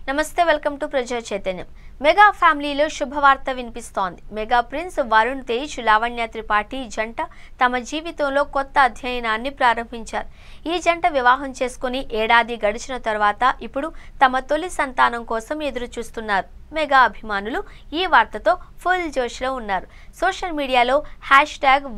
నమస్తే welcome to ప్రజా చైతన్యం. మెగా ఫ్యామిలీలో శుభవార్త వినిపిస్తోంది. మెగా ప్రిన్స్ వరుణ్ తేజ్, లావణ్య త్రిపాఠి జంట తమ జీవితంలో కొత్త అధ్యాయాన్ని ప్రారంభించారు. ఈ జంట వివాహం చేసుకుని ఏడాది గడిచిన తర్వాత ఇప్పుడు తమ తొలి సంతానం కోసం ఎదురు చూస్తున్నారు. మెగా అభిమానులు ఈ వార్తతో ఫుల్ జోష్లో ఉన్నారు. సోషల్ మీడియాలో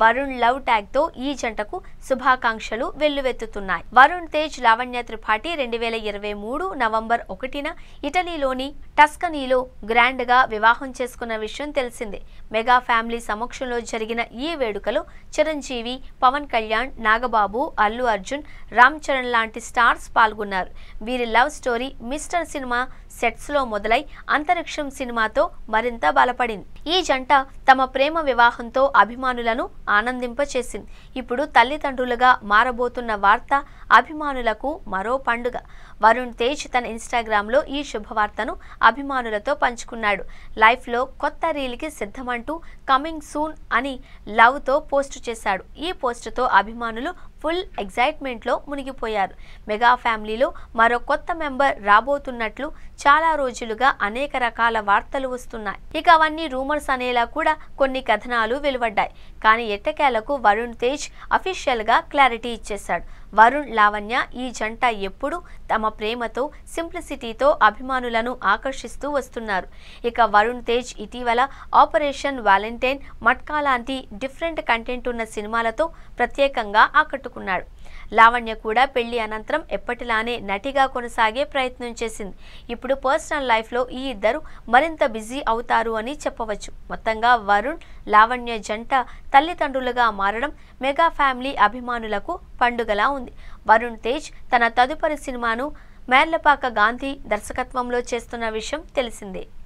#వరుణ్ లవ్ ట్యాగ్తో ఈ జంటకు శుభాకాంక్షలు వెల్లువెత్తుతున్నాయి. వరుణ్ తేజ్, లావణ్య త్రిపాఠి 2023 నవంబర్ 1న ఇటలీలోని టస్కనీలో గ్రాండ్ గా వివాహం చేసుకున్న విషయం తెలిసిందే. మెగా ఫ్యామిలీ సమక్షంలో జరిగిన ఈ వేడుకలో చిరంజీవి, పవన్ కళ్యాణ్, నాగబాబు, అల్లు అర్జున్, రామ్ చరణ్ లాంటి స్టార్స్ పాల్గొన్నారు. వీరి love story mister cinema sets లో మొదలై అంతరిక్షం సినిమాతో మరింత బలపడింది. ఈ జంట తమ ప్రేమ వివాహంతో అభిమానులను ఆనందింపచేసింది. ఇప్పుడు తల్లిదండ్రులుగా మారబోతున్న వార్త అభిమానులకు మరో పండుగ. వరుణ్ తేజ్ తన ఇన్స్టాగ్రామ్లో ఈ శుభవార్తను అభిమానులతో పంచుకున్నాడు. లైఫ్లో కొత్త రీల్కి సిద్ధమంటూ కమింగ్ సూన్ అని లవ్తో పోస్టు చేశాడు. ఈ పోస్టుతో అభిమానులు ఫుల్ ఎగ్జైట్మెంట్లో మునిగిపోయారు. మెగా ఫ్యామిలీలో మరో కొత్త మెంబర్ రాబోతున్నట్లు చాలా రోజులుగా అనేక రకాల వార్తలు వస్తున్నాయి. ఇక అవన్నీ రూమర్స్ అనేలా కూడా కొన్ని కథనాలు వెలువడ్డాయి. కానీ ఎట్టకేలకు వరుణ్ తేజ్ అఫీషియల్గా క్లారిటీ ఇచ్చేశాడు. వరుణ్, లావణ్య ఈ జంట ఎప్పుడు తమ ప్రేమతో, సింప్లిసిటీతో అభిమానులను ఆకర్షిస్తూ వస్తున్నారు. ఇక వరుణ్ తేజ్ ఇటీవల ఆపరేషన్ వాలంటైన్, మట్కా లాంటి డిఫరెంట్ కంటెంట్ ఉన్న సినిమాలతో ప్రత్యేకంగా ఆకట్టుకున్నాడు. లావణ్య కూడా పెళ్లి అనంతరం ఎప్పటిలానే నటిగా కొనసాగే ప్రయత్నం చేసింది. ఇప్పుడు పర్సనల్ లైఫ్లో ఈ ఇద్దరు మరింత బిజీ అవుతారు అని చెప్పవచ్చు. మొత్తంగా వరుణ్, లావణ్య జంట తల్లిదండ్రులుగా మారడం మెగా ఫ్యామిలీ అభిమానులకు పండుగలా ఉంది. వరుణ్ తేజ్ తన తదుపరి సినిమాను మేర్లపాక గాంధీ దర్శకత్వంలో చేస్తున్న విషయం తెలిసిందే.